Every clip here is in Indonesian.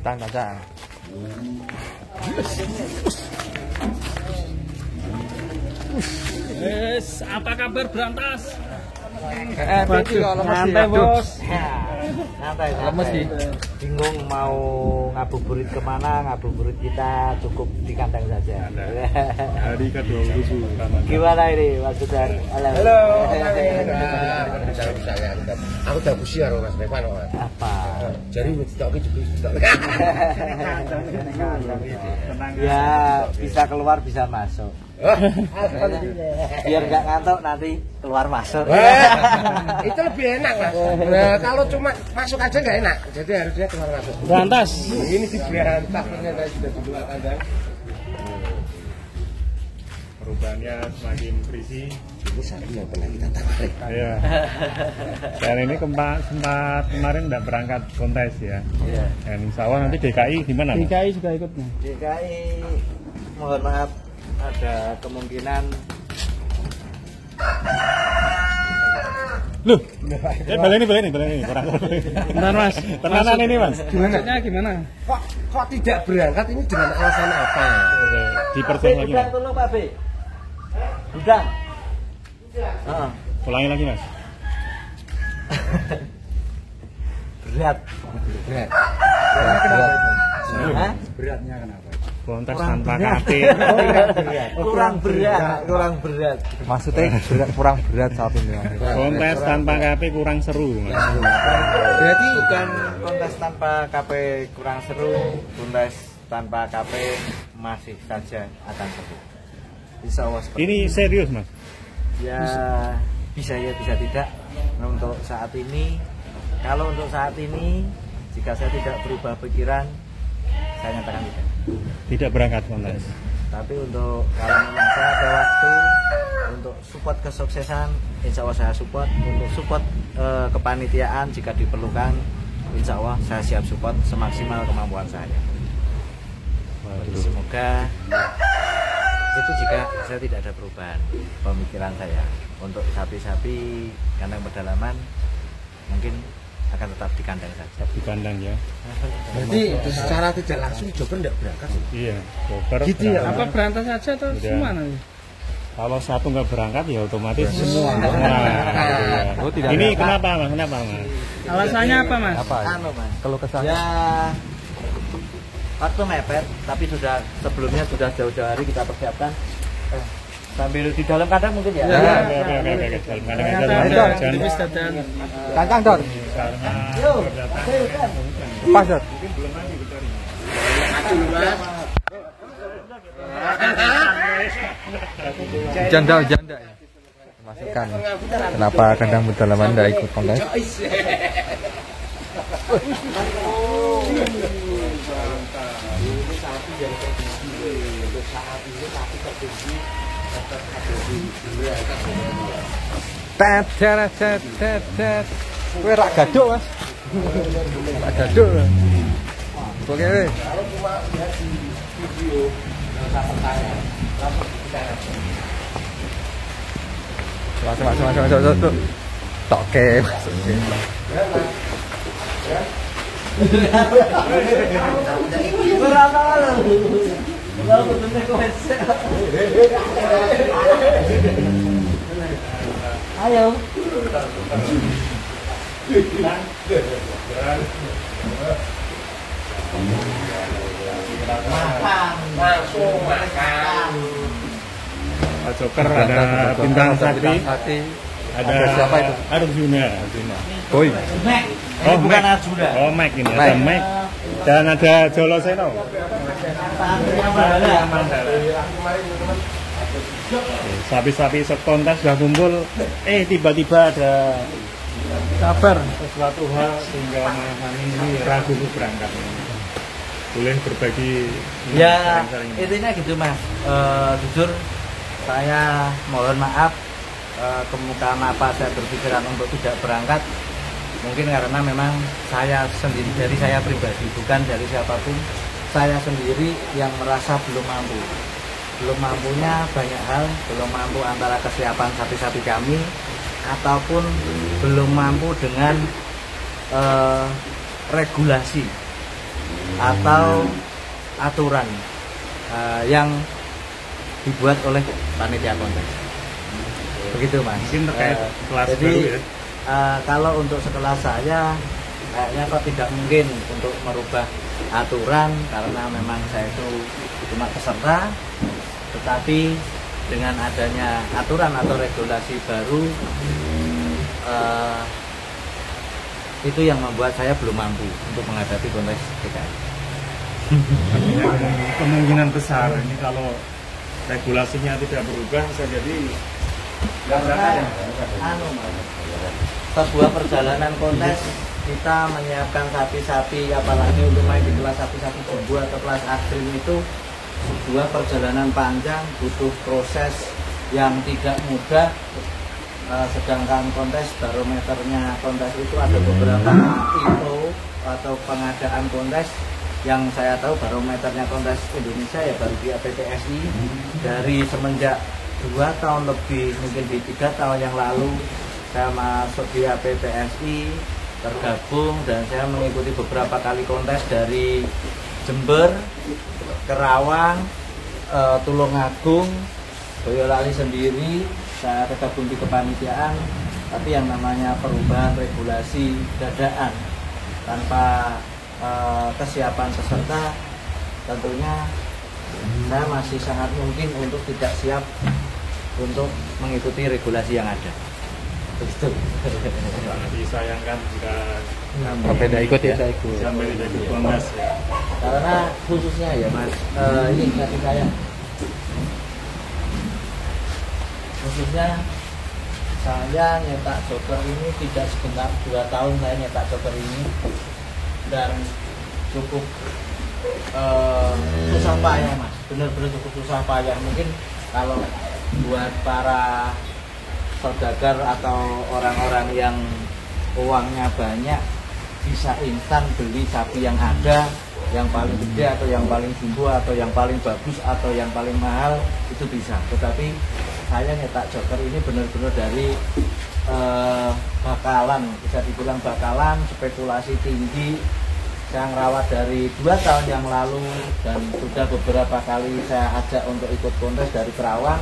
Tang. Apa kabar Brantas? Santai bos. Santai. Lemes sih. Bingung mau ngabuburit kemana? Ngabuburit kita cukup di kandang saja. Hari ke-20 Ramadan. Gimana ini Mas Sudan? Halo. Aku udah usia loh Mas Devan. Apa? Jadi stoknya juga stok. Ya bisa keluar bisa masuk. Biar nggak ngantuk nanti keluar masuk. Itu lebih enak Mas. Nah, kalau cuma masuk aja nggak enak. Jadi harusnya keluar masuk. Brantas. Ini sih berantak ternyata sudah di luar kandang. Perubahannya semakin berisi. Ini sapi yang pernah kita tawarin. Iya. Dan ini sempat kemarin tidak berangkat kontes ya. Iya. Dan insya Allah nanti DKI gimana? Mas? DKI juga ikut nih. DKI mohon maaf ada kemungkinan. Loh, balik ini, kurang. Bentar Mas. Tenanan ini Mas. Gimana? Kok tidak berangkat ini dengan alasan apa? Diperjelas lagi Mas. Tolong Pak B. Udah. Ulangi lagi Mas. Berat. Hah? Beratnya kenapa? Kontes tanpa KP. Kurang berat. Maksudnya kurang berat saat ini. Kontes tanpa KP kurang seru Mas. Berarti Bukan kontes tanpa KP kurang seru, kontes tanpa KP masih saja akan seru. Insya Allah seperti Ini serius Mas. ya bisa ya bisa tidak. Nah, untuk saat ini, kalau untuk saat ini jika saya tidak berubah pikiran, saya nyatakan tidak. Tidak berangkat kontes. Tapi untuk kalau memang saya ada waktu untuk support kesuksesan, insya Allah saya support. Untuk support kepanitiaan jika diperlukan, insya Allah saya siap support semaksimal kemampuan saya. Jadi semoga itu jika saya tidak ada perubahan pemikiran saya untuk sapi-sapi kandang pedalaman mungkin akan tetap di kandang saja. Di kandang ya. berarti secara tidak langsung Joker tidak berangkat. Iya. Joker Gitu ya? berangkat. Apa berantas aja atau Udah. semua nanti? Kalau satu nggak berangkat ya otomatis Semua. Nah, Oh, tidak ini ada. kenapa Mas? Alasannya apa Mas? Apa? Anu Mas, Kalau kesannya? ya waktu mepet, tapi sudah sebelumnya sudah jauh-jauh hari kita persiapkan. Sambil di dalam kandang mungkin ya. Oke. Dalam kandang aja. Jangan Kancang Dor. karena Yuk, berdatang. ayo, kan. Pas Dor. Janda ya. Masukkan. Kenapa kandang pedalaman tidak ikut kontes? Tet. Kowe rak gaduk, Mas. Rak gaduk. Oke, weh. Masuk. Toke. Berapa lu? Kalau bener kok. Ayo. Makan. Pak Joker ada bintang sapi. Ada siapa itu? Arjuna. Boy. Mac. Ini bukan Arjuna. Oh, Mac ini. Ada Mac. Dan ada Joloseno. Sapi-sapi sekontes sudah kumpul. Tiba-tiba ada Kabar. sesuatu hal sehingga kami ini ragu untuk berangkat. Boleh berbagi Ya, sharing-sharing. intinya gitu Mas. Jujur saya mohon maaf kemukaan apa saya berpikiran untuk tidak berangkat. Mungkin karena memang saya sendiri, dari saya pribadi, bukan dari siapapun. Saya sendiri yang merasa belum mampu. Belum mampunya banyak hal, belum mampu antara kesiapan sapi-sapi kami ataupun belum mampu dengan regulasi atau aturan yang dibuat oleh panitia kontes. Begitu Mas. Mungkin terkait kelas jadi baru ya. kalau untuk sekelas saya kayaknya kok tidak mungkin untuk merubah aturan karena memang saya itu cuma peserta, tetapi dengan adanya aturan atau regulasi baru itu yang membuat saya belum mampu untuk menghadapi kontes DKI. Artinya kemungkinan besar ini kalau regulasinya tidak berubah bisa jadi Karena sebuah perjalanan kontes kita menyiapkan sapi-sapi, apalagi untuk main di kelas sapi-sapi jumbo atau kelas ekstrim itu sebuah perjalanan panjang, butuh proses yang tidak mudah. Sedangkan kontes, barometernya kontes itu ada beberapa ISO atau pengadaan kontes yang saya tahu barometernya kontes Indonesia ya baru di APPSI. Dari semenjak 2 tahun lebih, mungkin di 3 tahun yang lalu saya masuk di APPSI, tergabung dan saya mengikuti beberapa kali kontes dari Jember, Kerawang, Tulungagung, Boyolali sendiri. Saya tergabung di kepanitiaan, tapi yang namanya perubahan regulasi dadaan tanpa kesiapan peserta, tentunya saya masih sangat mungkin untuk tidak siap untuk mengikuti regulasi yang ada. Begitu. sangat disayangkan jika Berbeda ikut ya. sampai tidak ikut kontes ya. Karena khususnya ya Mas, ini kasih saya. Khususnya saya nyetak joker ini tidak sebentar, 2 tahun saya nyetak joker ini dan cukup susah payah Mas, benar-benar cukup susah payah. Mungkin kalau buat para saudagar atau orang-orang yang uangnya banyak bisa instan beli sapi yang ada, yang paling gede atau yang paling jumbo atau yang paling bagus atau yang paling mahal itu bisa. Tetapi saya nyetak joker ini benar-benar dari bakalan, bisa dibilang bakalan, spekulasi tinggi. Saya ngerawat dari 2 tahun yang lalu dan sudah beberapa kali saya ajak untuk ikut kontes dari Kerawang,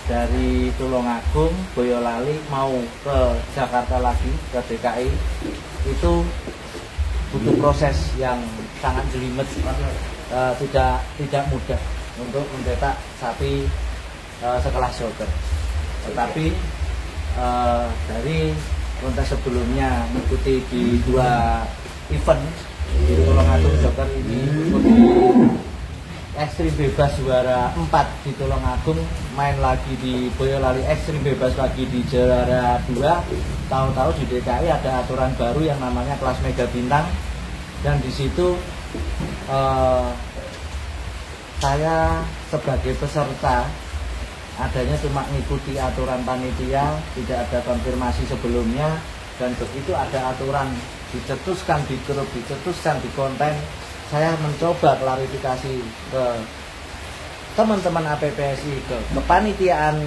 dari Tulungagung, Boyolali, mau ke Jakarta lagi, ke DKI. Itu butuh proses yang sangat jelimet, tidak mudah untuk mencetak sapi sekelas joker. Tetapi dari kontes sebelumnya mengikuti di 2 event di Tulungagung joker ini, di ekstrim bebas juara 4 di Tulungagung, main lagi di Boyolali ekstrim bebas lagi di juara 2. Tahu-tahu di DKI ada aturan baru yang namanya kelas mega bintang, dan di situ saya sebagai peserta adanya cuma mengikuti aturan panitia, tidak ada konfirmasi sebelumnya, dan begitu ada aturan dicetuskan di grup, dicetuskan di konten, saya mencoba klarifikasi ke teman-teman APPSI, ke kepanitiaan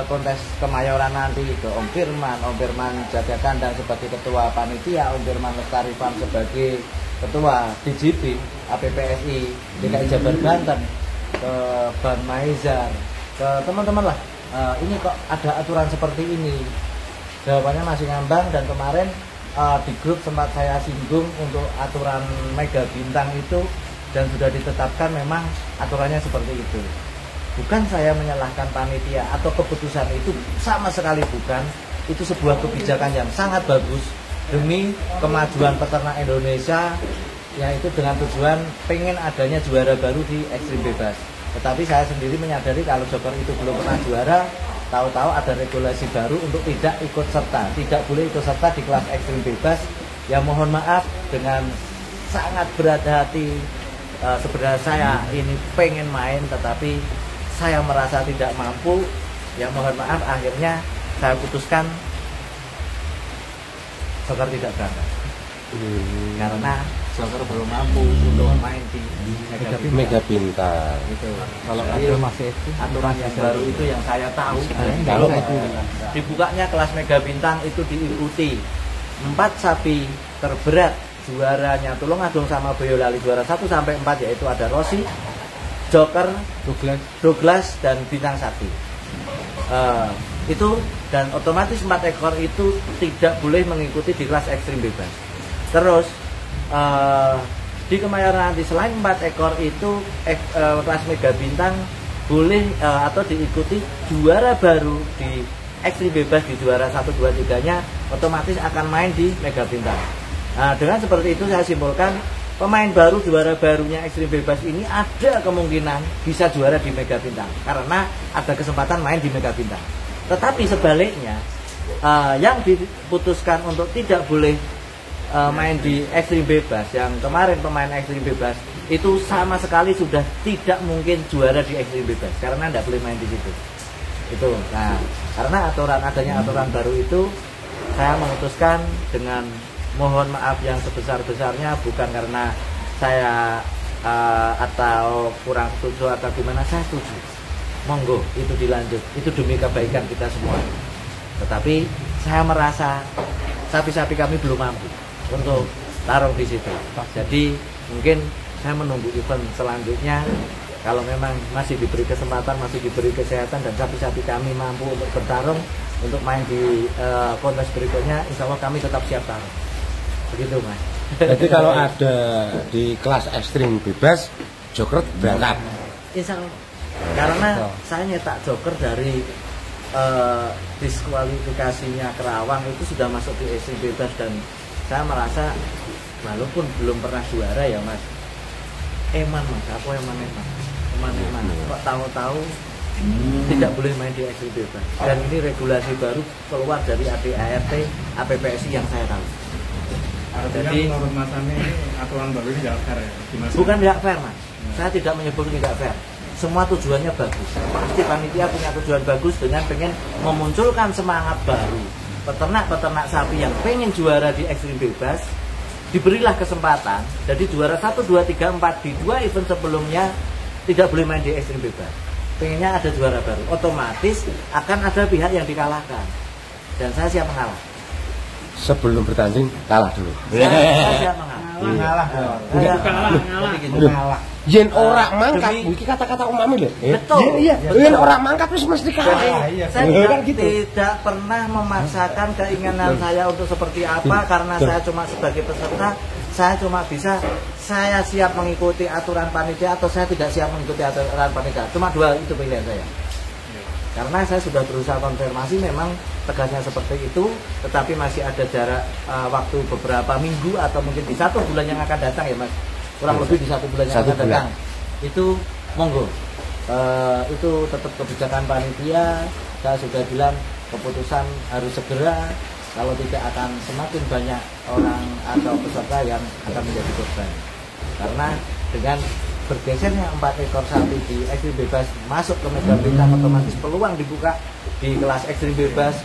kontes Kemayoran nanti, ke Om Firman jaga kandang sebagai ketua panitia, Om Firman Lestari Farm sebagai ketua DJB APPSI DKI Jabar Banten, ke Bang Maizar, ke teman-teman lah, ini kok ada aturan seperti ini. Jawabannya masih ngambang, dan kemarin di grup sempat saya singgung untuk aturan mega bintang itu, dan sudah ditetapkan memang aturannya seperti itu. Bukan saya menyalahkan panitia atau keputusan itu, sama sekali bukan. Itu sebuah kebijakan yang sangat bagus demi kemajuan peternak Indonesia, yaitu dengan tujuan pengen adanya juara baru di ekstrim bebas. Tetapi saya sendiri menyadari kalau joker itu belum pernah juara, tahu-tahu ada regulasi baru untuk tidak ikut serta, tidak boleh ikut serta di kelas ekstrim bebas. Ya mohon maaf, dengan sangat berat hati, sebenarnya saya ini pengen main tetapi saya merasa tidak mampu. Ya mohon maaf, akhirnya saya putuskan joker tidak berangkat karena joker belum mampu untuk main di Mega bintang. itu. Kalau Jadi, ada masih itu aturan yang baru itu yang saya tahu. Kalau Dibukanya kelas mega bintang itu diikuti 4 sapi terberat juaranya Tulungagung sama Boyolali juara 1 sampai 4, yaitu ada Rossi, Joker, Douglas dan Bintang Sakti. Itu dan otomatis 4 ekor itu tidak boleh mengikuti di kelas ekstrim bebas. Terus di Kemayoran nanti selain 4 ekor itu kelas Mega Bintang boleh atau diikuti juara baru di ekstrim bebas di juara 1, 2, 3-nya otomatis akan main di Mega Bintang. Nah, dengan seperti itu saya simpulkan pemain baru juara barunya ekstrim bebas ini ada kemungkinan bisa juara di Mega Bintang karena ada kesempatan main di Mega Bintang. Tetapi sebaliknya yang diputuskan untuk tidak boleh main di ekstrim bebas, yang kemarin pemain ekstrim bebas itu sama sekali sudah tidak mungkin juara di ekstrim bebas karena tidak boleh main di situ. Itu. Nah, karena adanya aturan baru itu, saya memutuskan dengan mohon maaf yang sebesar-besarnya, bukan karena saya atau kurang setuju atau gimana, saya setuju. Monggo itu dilanjut, itu demi kebaikan kita semua. Tetapi saya merasa sapi-sapi kami belum mampu untuk tarung di situ. Jadi mungkin saya menunggu event selanjutnya. Kalau memang masih diberi kesempatan, masih diberi kesehatan dan sapi-sapi kami mampu untuk bertarung untuk main di kontes berikutnya, insya Allah kami tetap siap tarung. Begitu Mas. Jadi kalau ada di kelas ekstrim bebas, Joker berangkat. Insya Allah. Karena saya nyetak Joker dari diskualifikasinya Kerawang itu sudah masuk di ekstrim bebas dan saya merasa walaupun belum pernah juara ya Mas. Eman Mas, aku eman. Kok tahu-tahu tidak boleh main di ekstrim bebas. Dan ini regulasi baru keluar dari ADART, APPSI yang saya tahu. Jadi menurut Mas Ami ini aturan baru ini tidak fair ya? Bukan tidak fair Mas. Saya tidak menyebut tidak fair. Semua tujuannya bagus. Pasti panitia punya tujuan bagus dengan pengen memunculkan semangat baru. Peternak-peternak sapi yang pengen juara di ekstrim bebas diberilah kesempatan. Jadi juara 1, 2, 3, 4 di 2 event sebelumnya tidak boleh main di ekstrim bebas. Pengennya ada juara baru. Otomatis akan ada pihak yang dikalahkan. Dan saya siap mengalah. Sebelum bertanding kalah dulu. Saya siap mengalah. Ngalah. Yen ora mangkat, iki kata-kata umami lho. Betul. Iya. Yen ora mangkat wis mesti kalah. Saya tidak pernah memaksakan keinginan saya untuk seperti apa karena saya cuma sebagai peserta, saya cuma bisa saya siap mengikuti aturan panitia atau saya tidak siap mengikuti aturan panitia. Cuma 2 itu pilihan saya. Karena saya sudah berusaha konfirmasi memang tegasnya seperti itu, tetapi masih ada jarak waktu beberapa minggu atau mungkin di 1 bulan yang akan datang ya Mas. Kurang lebih di 1 bulan yang akan datang. Itu monggo. Itu tetap kebijakan panitia. Saya sudah bilang keputusan harus segera, kalau tidak akan semakin banyak orang atau peserta yang akan menjadi korban. Karena dengan bergesernya 4 ekor sapi di ekstrim bebas masuk ke Mega Bintang, otomatis peluang dibuka di kelas ekstrim bebas.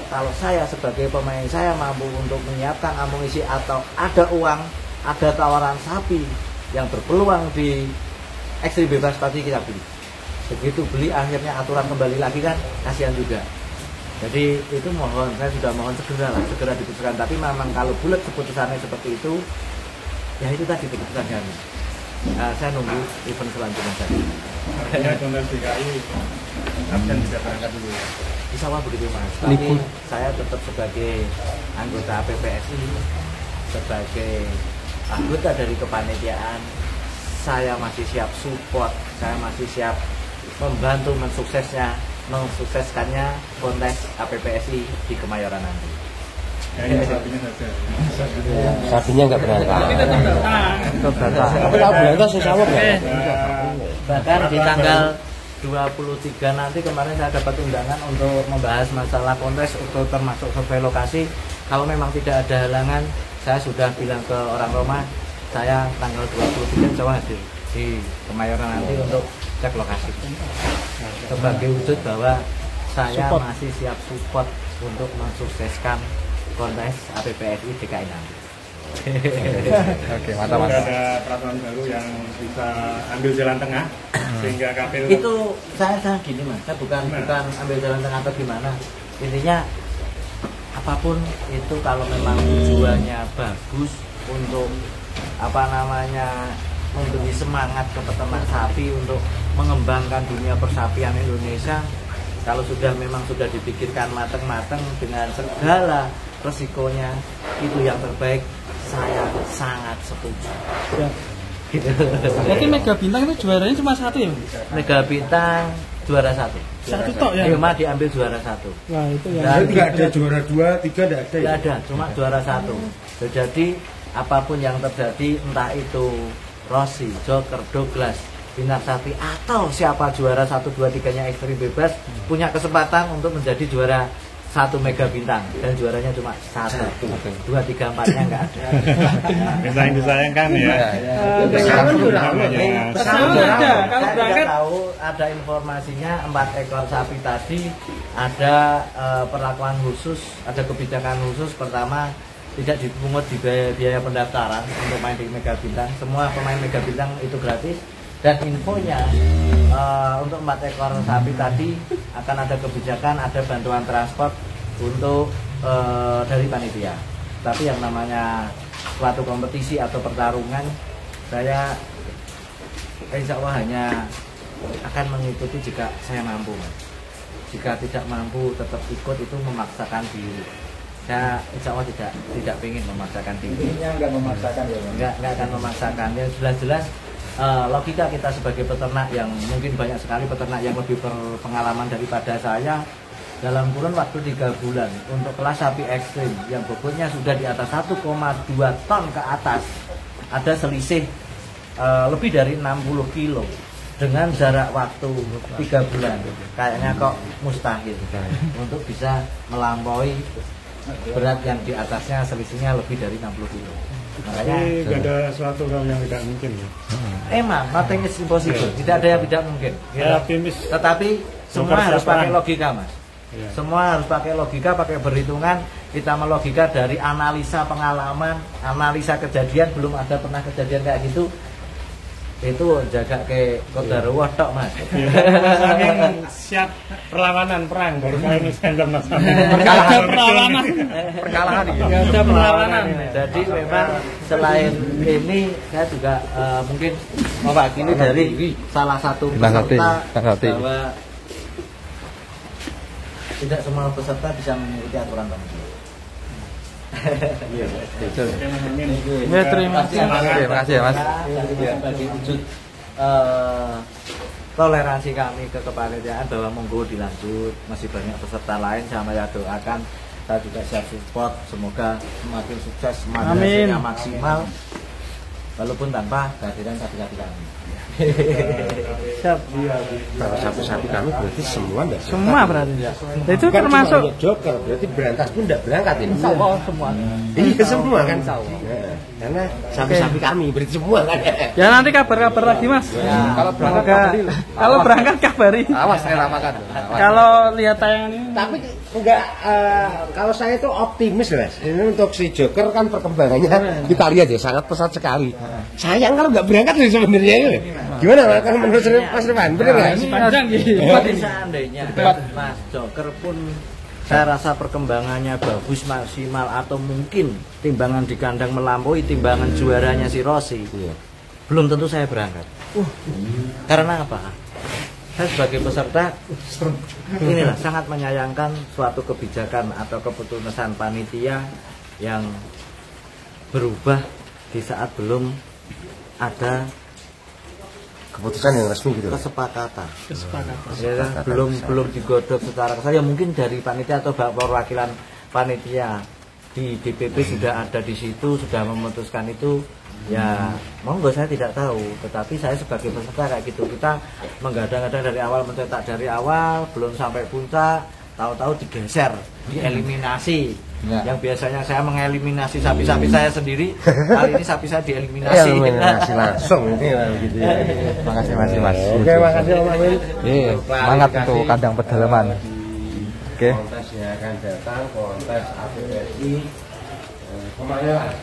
Kalau saya sebagai pemain, saya mampu untuk menyiapkan amunisi atau ada uang, ada tawaran sapi yang berpeluang di ekstrim bebas, pasti kita beli. Begitu beli akhirnya aturan kembali lagi kan kasihan juga. Jadi itu mohon, saya sudah mohon segera diputuskan. Tapi memang kalau bulat keputusannya seperti itu, ya itu tadi keputusan kami. Saya nunggu event selanjutnya tadi. Artinya Kontes DKI absen bisa berangkat dulu ya? Insya Allah begitu Mas. Tapi saya tetap sebagai anggota APPSI, sebagai anggota dari kepanitiaan, saya masih siap support, saya masih siap membantu mensukseskannya kontes APPSI di Kemayoran nanti. Ya, ini sapinya saja. Sapinya enggak berangkat. Tapi tetap datang. Tapi kalau berangkat saya sawab ya. Bahkan di tanggal 23 nanti kemarin saya dapat undangan untuk membahas masalah kontes untuk termasuk survei lokasi. Kalau memang tidak ada halangan, saya sudah bilang ke orang Roma, saya tanggal 23 Jawa hadir di Kemayoran nanti untuk cek lokasi. Sebagai wujud bahwa saya masih siap support untuk mensukseskan kontes APPSI DKI nanti. Oke, mantap. Ada peraturan baru yang bisa ambil jalan tengah sehingga KPU Itu saya gini Mas, saya bukan ambil jalan tengah atau gimana. Intinya apapun itu kalau memang tujuannya bagus, untuk memberi semangat ke peternak sapi untuk mengembangkan dunia persapian Indonesia. Kalau memang sudah dipikirkan matang-matang dengan segala resikonya, itu yang terbaik, saya sangat setuju. Ya. Gitu. Berarti Mega Bintang itu juaranya cuma satu ya? Mega Bintang juara satu. Satu tok ya? Cuma diambil juara satu. Wah itu ya. Dan Tidak ada juara 2, 3 tidak ada. tidak ada, cuma juara satu. Jadi apapun yang terjadi, entah itu Rossi, Joker, Douglas, Bintang Sapi atau siapa juara 1, 2, 3-nya ekstrim bebas, punya kesempatan untuk menjadi juara 1 Mega Bintang, dan juaranya cuma 1, 2, 3, 4-nya nggak ada. Kita yang disayangkan ya. Pesangon ada. Kalau Saya berangkat tahu ada informasinya 4 ekor sapi tadi ada perlakuan khusus, ada kebijakan khusus. Pertama, tidak dipungut di biaya pendaftaran untuk main di Mega Bintang. Semua pemain Mega Bintang itu gratis. Dan infonya untuk 4 ekor sapi tadi akan ada kebijakan, ada bantuan transport untuk dari panitia. Tapi yang namanya suatu kompetisi atau pertarungan, saya insya Allah hanya akan mengikuti jika saya mampu. Jika tidak mampu tetap ikut, itu memaksakan diri. Saya insya Allah tidak ingin memaksakan diri. nggak memaksakan ya, Nggak akan memaksakan. Ya jelas-jelas logika kita sebagai peternak, yang mungkin banyak sekali peternak yang lebih berpengalaman daripada saya, dalam kurun waktu 3 bulan untuk kelas sapi ekstrim yang bobotnya sudah di atas 1,2 ton ke atas, ada selisih lebih dari 60 kilo dengan jarak waktu 3 bulan. Kayaknya kok mustahil untuk bisa melampaui berat yang di atasnya, selisihnya lebih dari 60 kilo. Makanya Tapi nggak ada suatu hal yang tidak mungkin ya. emang nothing is impossible, tidak ada yang tidak mungkin. Saya optimis. Tetapi semua harus pakai logika, Mas. Ya. Semua harus pakai logika, pakai perhitungan. Kita melogika dari analisa pengalaman, analisa kejadian. Belum ada pernah kejadian kayak gitu. Itu jaga ke Kodaruwah tok, Mas. Saking siap perlawanan perang baru kali ini saya Mas. ada perlawanan. Perkalahan Nggak ada perlawanan. Jadi memang selain ini saya juga mungkin mewakili dari salah satu peserta bahwa tidak semua peserta bisa mengikuti aturan panitia. Ya, terima kasih. Terima kasih ya, Mas. Sebagai wujud toleransi kami ke kepanitiaan bahwa monggo dilanjut, masih banyak peserta lain, saya doakan, saya juga siap support, semoga semakin sukses, semakin hasilnya maksimal, walaupun tanpa kehadiran sapi-sapi kami. Siap. Kalau sapi-sapi kami berarti semua enggak. Semua berarti. Itu Bukan termasuk cuma Joker, berarti berantas pun enggak berangkat ini. Semua. Iya semua kan. Karena sapi-sapi kami berarti semua kan. ya nanti kabar-kabar lagi, Mas. Kalau Kalau berangkat kabari. awas saya lamakan. Kalau lihat tayangan ini Tapi enggak, kalau saya itu optimis, Mas. Ini untuk si Joker kan perkembangannya kita lihat ya sangat pesat sekali. Sayang kalau nggak berangkat sih sebenarnya ini. Gimana Mas? Kalau menurut Mas Rifan, benar nggak? ini panjang gitu. Tapi seandainya Mas Joker pun saya rasa perkembangannya bagus, maksimal, atau mungkin timbangan di kandang melampaui timbangan juaranya si Rossi, belum tentu saya berangkat. Karena apa? Saya sebagai peserta inilah sangat menyayangkan suatu kebijakan atau keputusan panitia yang berubah di saat belum ada Keputusan yang resmi gitu. kesepakatan. Ya, belum digodok secara kesal. Ya mungkin dari panitia atau perwakilan panitia di DPP sudah ada di situ, sudah memutuskan itu. Ya monggo, saya tidak tahu, tetapi saya sebagai peserta kayak gitu, kita menggadang-gadang dari awal, mencetak dari awal, belum sampai puncak, tahu-tahu digeser, dieliminasi. Yang biasanya saya mengeliminasi sapi-sapi saya sendiri, kali ini sapi saya dieliminasi. Eliminasi langsung ini gitu ya. Makasih Mas. Oke, makasih Om Amin. Semangat untuk kandang pedalaman. Oke. Kontesnya akan datang, kontes APSI Kemayoran.